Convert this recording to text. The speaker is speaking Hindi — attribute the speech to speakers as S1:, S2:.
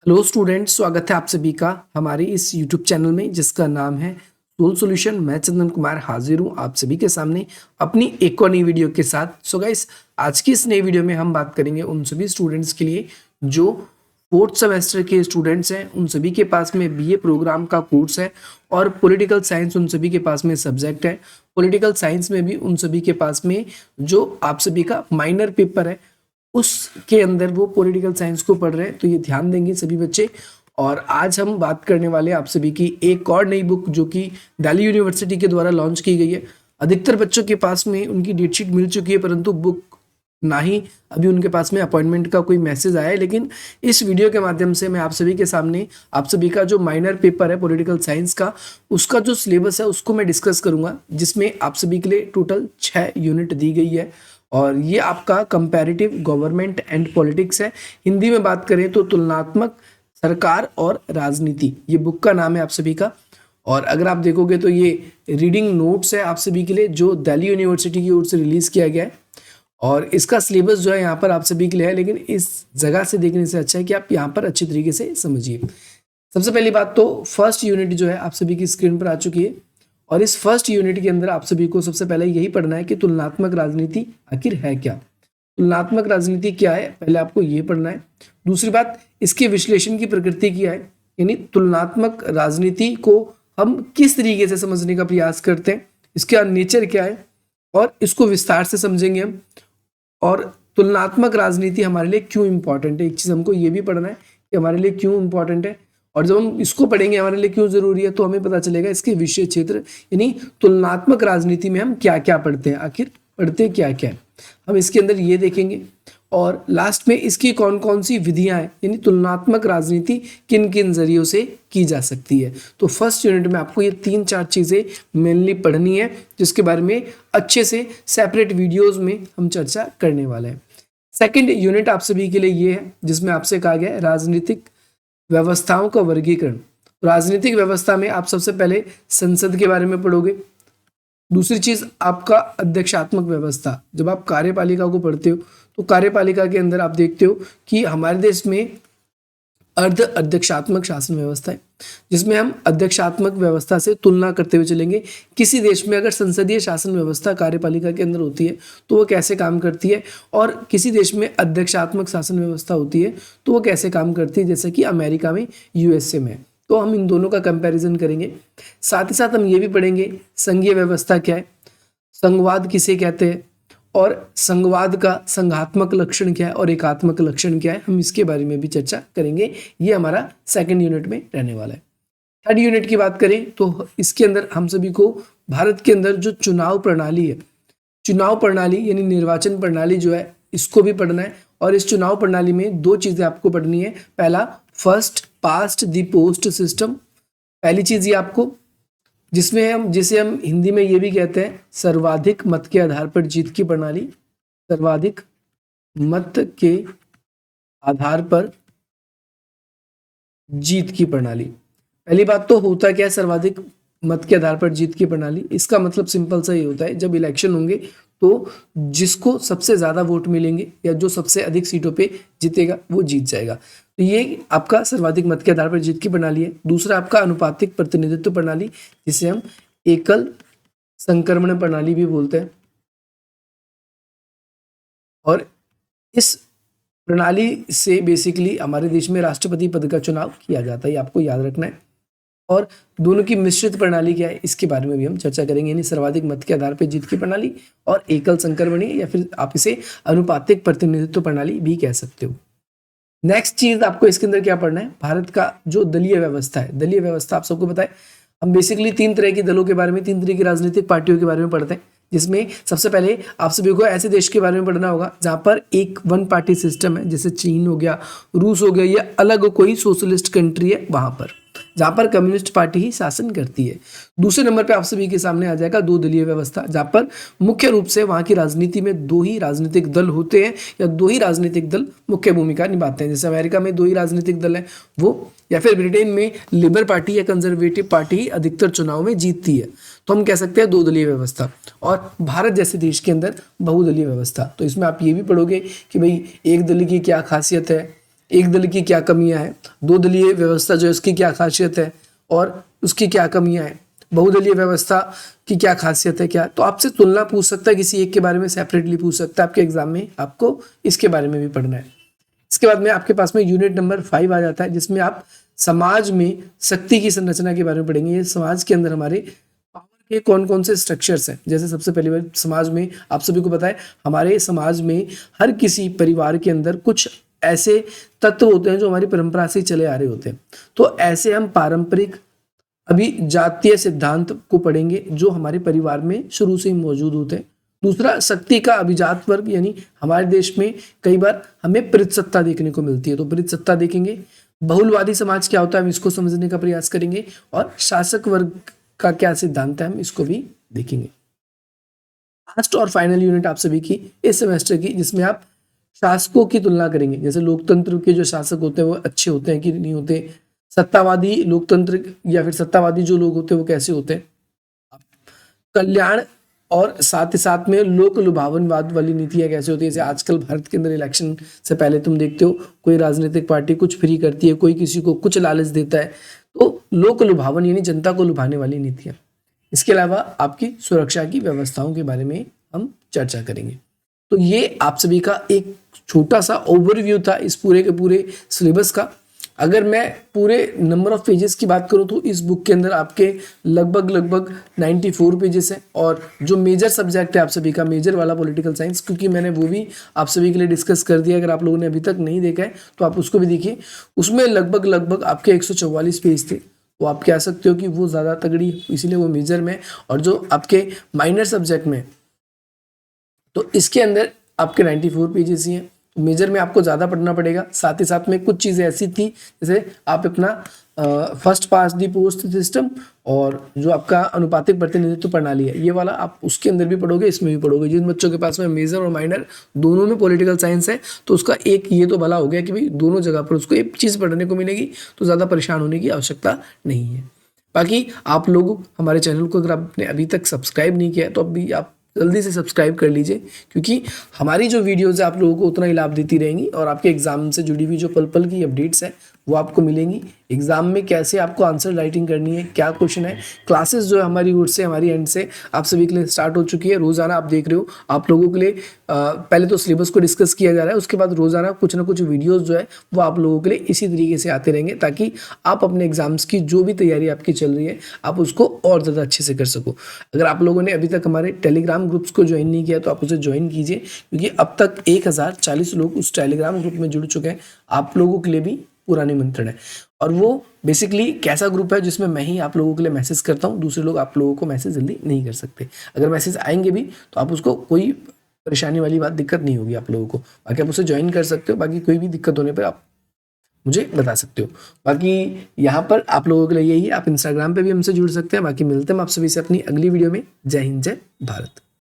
S1: हेलो स्टूडेंट्स, स्वागत है आप सभी का हमारे इस यूट्यूब चैनल में जिसका नाम है सोल सॉल्यूशन। मैं चंदन कुमार हाजिर हूँ आप सभी के सामने अपनी एक और नई वीडियो के साथ। सो गाइस, आज की इस नई वीडियो में हम बात करेंगे उन सभी स्टूडेंट्स के लिए जो फोर्थ सेमेस्टर के स्टूडेंट्स हैं, उन सभी के पास में बीए प्रोग्राम का कोर्स है और पॉलिटिकल साइंस उन सभी के पास में सब्जेक्ट है। पॉलिटिकल साइंस में भी उन सभी के पास में जो आप सभी का माइनर पेपर है उसके अंदर वो पॉलिटिकल साइंस को पढ़ रहे हैं, तो ये ध्यान देंगे सभी बच्चे। और आज हम बात करने वाले हैं आप सभी की एक और नई बुक जो कि दिल्ली यूनिवर्सिटी के द्वारा लॉन्च की गई है। अधिकतर बच्चों के पास में उनकी डेटशीट मिल चुकी है, परंतु बुक ना ही अभी उनके पास में अपॉइंटमेंट का कोई मैसेज आया है। लेकिन इस वीडियो के माध्यम से मैं आप सभी के सामने आप सभी का जो माइनर पेपर है पॉलिटिकल साइंस का, उसका जो सिलेबस है उसको मैं डिस्कस करूंगा, जिसमें आप सभी के लिए टोटल 6 यूनिट दी गई है। और ये आपका कंपैरेटिव गवर्नमेंट एंड पॉलिटिक्स है। हिंदी में बात करें तो तुलनात्मक सरकार और राजनीति, ये बुक का नाम है आप सभी का। और अगर आप देखोगे तो ये रीडिंग नोट्स है आप सभी के लिए जो दिल्ली यूनिवर्सिटी की ओर से रिलीज किया गया है। और इसका सिलेबस जो है यहाँ पर आप सभी के लिए है, लेकिन इस जगह से देखने से अच्छा है कि आप यहाँ पर अच्छी तरीके से समझिए। सबसे पहली बात तो फर्स्ट यूनिट जो है आप सभी की स्क्रीन पर आ चुकी है, और इस फर्स्ट यूनिट के अंदर आप सभी को सबसे पहले यही पढ़ना है कि तुलनात्मक राजनीति आखिर है क्या। तुलनात्मक राजनीति क्या है, पहले आपको ये पढ़ना है। दूसरी बात, इसके विश्लेषण की प्रकृति क्या है, यानी तुलनात्मक राजनीति को हम किस तरीके से समझने का प्रयास करते हैं, इसका नेचर क्या है, और इसको विस्तार से समझेंगे हम। और तुलनात्मक राजनीति हमारे लिए क्यों इंपॉर्टेंट है, एक चीज हमको ये भी पढ़ना है कि हमारे लिए क्यों इंपॉर्टेंट है। और जब हम इसको पढ़ेंगे हमारे लिए क्यों जरूरी है, तो हमें पता चलेगा इसके विषय क्षेत्र, यानी तुलनात्मक राजनीति में हम क्या क्या पढ़ते हैं, आखिर पढ़ते क्या क्या है, हम इसके अंदर ये देखेंगे। और लास्ट में इसकी कौन कौन सी विधियां हैं, यानी तुलनात्मक राजनीति किन किन जरियों से की जा सकती है। तो फर्स्ट यूनिट में आपको ये 3-4 चीजें मेनली पढ़नी है, जिसके बारे में अच्छे से सेपरेट वीडियोज में हम चर्चा करने वाले हैं। सेकेंड यूनिट आप सभी के लिए ये है जिसमें आपसे कहा गया है राजनीतिक व्यवस्थाओं का वर्गीकरण। राजनीतिक व्यवस्था में आप सबसे पहले संसद के बारे में पढ़ोगे। दूसरी चीज आपका अध्यक्षात्मक व्यवस्था, जब आप कार्यपालिका को पढ़ते हो तो कार्यपालिका के अंदर आप देखते हो कि हमारे देश में अर्ध अध्यक्षात्मक शासन व्यवस्था है, जिसमें हम अध्यक्षात्मक व्यवस्था से तुलना करते हुए चलेंगे। किसी देश में अगर संसदीय शासन व्यवस्था कार्यपालिका के अंदर होती है तो वो कैसे काम करती है, और किसी देश में अध्यक्षात्मक शासन व्यवस्था होती है तो वो कैसे काम करती है, जैसे कि अमेरिका में, यूएसए में। तो हम इन दोनों का कंपैरिजन करेंगे। साथ ही साथ हम ये भी पढ़ेंगे संघीय व्यवस्था क्या है, संघवाद किसे कहते हैं, और संघवाद का संघात्मक लक्षण क्या है और एकात्मक लक्षण क्या है, हम इसके बारे में भी चर्चा करेंगे। ये हमारा सेकंड यूनिट में रहने वाला है। थर्ड यूनिट की बात करें तो इसके अंदर हम सभी को भारत के अंदर जो चुनाव प्रणाली है, चुनाव प्रणाली यानी निर्वाचन प्रणाली जो है, इसको भी पढ़ना है। और इस चुनाव प्रणाली में 2 चीजें आपको पढ़नी है। पहला, first past the post system, पहली चीज ये आपको, जिसे हम हिंदी में ये भी कहते हैं सर्वाधिक मत के आधार पर जीत की प्रणाली। सर्वाधिक मत के आधार पर जीत की प्रणाली। पहली बात तो होता क्या है सर्वाधिक मत के आधार पर जीत की प्रणाली, इसका मतलब सिंपल सा ही होता है, जब इलेक्शन होंगे तो जिसको सबसे ज्यादा वोट मिलेंगे या जो सबसे अधिक सीटों पे जीतेगा वो जीत जाएगा। तो ये आपका सर्वाधिक मत के आधार पर जीत की प्रणाली है। दूसरा आपका अनुपातिक प्रतिनिधित्व प्रणाली, जिसे हम एकल संक्रमण प्रणाली भी बोलते हैं। और इस प्रणाली से बेसिकली हमारे देश में राष्ट्रपति पद का चुनाव किया जाता है, आपको याद रखना है। और दोनों की मिश्रित प्रणाली क्या है, इसके बारे में भी हम चर्चा करेंगे, यानी सर्वाधिक मत के आधार पर जीत की प्रणाली और एकल संक्रमणीय, या फिर आप इसे अनुपातिक प्रतिनिधित्व प्रणाली भी कह सकते हो। नेक्स्ट चीज आपको इसके अंदर क्या पढ़ना है, भारत का जो दलीय व्यवस्था है। दलीय व्यवस्था आप सबको पता है, हम बेसिकली 3 तरह के दलों के बारे में, 3 तरह की राजनीतिक पार्टियों के बारे में पढ़ते हैं, जिसमें सबसे पहले आप सभी को ऐसे देश के बारे में पढ़ना होगा जहां पर एक वन पार्टी सिस्टम है, जैसे चीन हो गया, रूस हो गया, या अलग कोई सोशलिस्ट कंट्री है वहां पर, जहां पर कम्युनिस्ट पार्टी ही शासन करती है। दूसरे नंबर पे आप सभी के सामने आ जाएगा 2 दलीय व्यवस्था, जहां पर मुख्य रूप से वहां की राजनीति में 2 ही राजनीतिक दल होते हैं, या 2 ही राजनीतिक दल मुख्य भूमिका निभाते हैं। जैसे अमेरिका में 2 ही राजनीतिक दल हैं वो, या फिर ब्रिटेन में लिबरल पार्टी या कंजर्वेटिव पार्टी ही अधिकतर चुनाव में जीतती है, तो हम कह सकते हैं 2 दलीय व्यवस्था। और भारत जैसे देश के अंदर बहुदलीय व्यवस्था। तो इसमें आप ये भी पढ़ोगे कि भाई एक दल की क्या खासियत है, एक दल की क्या कमियां हैं, दो दलीय व्यवस्था जो है उसकी क्या खासियत है और उसकी क्या कमियां हैं, बहुदलीय व्यवस्था की क्या खासियत है, क्या तो आपसे तुलना पूछ सकता है, किसी एक के बारे में सेपरेटली पूछ सकता है आपके एग्जाम में, आपको इसके बारे में भी पढ़ना है। इसके बाद में आपके पास में यूनिट नंबर 5 आ जाता है, जिसमें आप समाज में शक्ति की संरचना के बारे में पढ़ेंगे। ये समाज के अंदर हमारे पावर के कौन कौन से स्ट्रक्चर्स हैं। जैसे सबसे पहली बार समाज में आप सभी को पता है, हमारे समाज में हर किसी परिवार के अंदर कुछ ऐसे तत्व होते हैं जो हमारी परंपरा से चले आ रहे होते हैं। तो ऐसे हम पारंपरिक अभी जातीय सिद्धांत को पढ़ेंगे जो हमारे परिवार में शुरू से ही मौजूद होते हैं। दूसरा, शक्ति का अभिजात वर्ग, यानी हमारे देश में कई बार हमें परित्सत्ता देखने को मिलती है, तो परित्सत्ता देखेंगे। बहुलवादी समाज क्या होता है, हम इसको समझने का प्रयास करेंगे। और शासक वर्ग का क्या सिद्धांत है, हम इसको भी देखेंगे। लास्ट और फाइनल यूनिट आप सभी की इस सेमेस्टर की, जिसमें आप शासकों की तुलना करेंगे। जैसे लोकतंत्र के जो शासक होते हैं वो अच्छे होते हैं कि नहीं होते, सत्तावादी लोकतंत्र या फिर सत्तावादी जो लोग होते हैं वो कैसे होते हैं, कल्याण और साथ ही साथ में लोक लुभावनवाद वाली नीतियां कैसे होती है। जैसे आजकल भारत के अंदर इलेक्शन से पहले तुम देखते हो कोई राजनीतिक पार्टी कुछ फ्री करती है, कोई किसी को कुछ लालच देता है, तो लोक लुभावन यानी जनता को लुभाने वाली नीतियां। इसके अलावा आपकी सुरक्षा की व्यवस्थाओं के बारे में हम चर्चा करेंगे। तो ये आप सभी का एक छोटा सा ओवरव्यू था इस पूरे के पूरे सिलेबस का। अगर मैं पूरे नंबर ऑफ पेजेस की बात करूं तो इस बुक के अंदर आपके लगभग 94 पेजेस हैं। और जो मेजर सब्जेक्ट है आप सभी का, मेजर वाला पॉलिटिकल साइंस, क्योंकि मैंने वो भी आप सभी के लिए डिस्कस कर दिया, अगर आप लोगों ने अभी तक नहीं देखा है तो आप उसको भी देखिए। उसमें लगभग आपके 144 पेज थे, तो आप कह सकते हो कि वो ज़्यादा तगड़ी, इसीलिए वो मेजर में। और जो आपके माइनर सब्जेक्ट में, तो इसके अंदर आपके 94 पेजेस ही हैं। मेजर में आपको ज़्यादा पढ़ना पड़ेगा। साथ ही साथ में कुछ चीज़ें ऐसी थी, जैसे आप अपना फर्स्ट पास दी पोस्ट सिस्टम और जो आपका अनुपातिक प्रतिनिधित्व प्रणाली है, ये वाला आप उसके अंदर भी पढ़ोगे, इसमें भी पढ़ोगे। जिन बच्चों के पास में मेजर और माइनर दोनों में पॉलिटिकल साइंस है, तो उसका एक ये तो भला हो गया कि भाई दोनों जगह पर उसको एक चीज़ पढ़ने को मिलेगी, तो ज़्यादा परेशान होने की आवश्यकता नहीं है। बाकी आप लोग हमारे चैनल को अगर आपने अभी तक सब्सक्राइब नहीं किया है तो अभी आप जल्दी से सब्सक्राइब कर लीजिए, क्योंकि हमारी जो वीडियोज़ है आप लोगों को उतना ही लाभ देती रहेंगी और आपके एग्जाम से जुड़ी हुई जो पल पल की अपडेट्स हैं वो आपको मिलेंगी। एग्जाम में कैसे आपको आंसर राइटिंग करनी है, क्या क्वेश्चन है, क्लासेस जो है हमारी ओर से, हमारी एंड से आप सभी के लिए स्टार्ट हो चुकी है। रोज़ाना आप देख रहे हो, आप लोगों के लिए पहले तो सिलेबस को डिस्कस किया जा रहा है, उसके बाद रोज़ाना कुछ ना कुछ वीडियोज़ जो है वो आप लोगों के लिए इसी तरीके से आते रहेंगे, ताकि आप अपने एग्जाम्स की जो भी तैयारी आपकी चल रही है आप उसको और ज़्यादा अच्छे से कर सको। अगर आप लोगों ने अभी तक हमारे टेलीग्राम ग्रुप्स को ज्वाइन नहीं किया तो आप उसे ज्वाइन कीजिए, क्योंकि अब तक 1040 लोग उस टेलीग्राम ग्रुप में जुड़ चुके हैं। आप लोगों के लिए भी पूरा निमंत्रण है। और वो बेसिकली कैसा ग्रुप है जिसमें मैं ही आप लोगों के लिए मैसेज करता हूँ, दूसरे लोग आप लोगों को मैसेज जल्दी नहीं कर सकते। अगर मैसेज आएंगे भी तो आप उसको, कोई परेशानी वाली बात, दिक्कत नहीं होगी आप लोगों को। बाकी आप उसे ज्वाइन कर सकते हो, बाकी कोई भी दिक्कत होने पर आप मुझे बता सकते हो। बाकी यहाँ पर आप लोगों के लिए यही, आप इंस्टाग्राम पे भी हमसे जुड़ सकते हैं। बाकी मिलते हैं आप सभी से अपनी अगली वीडियो में। जय हिंद, जय भारत।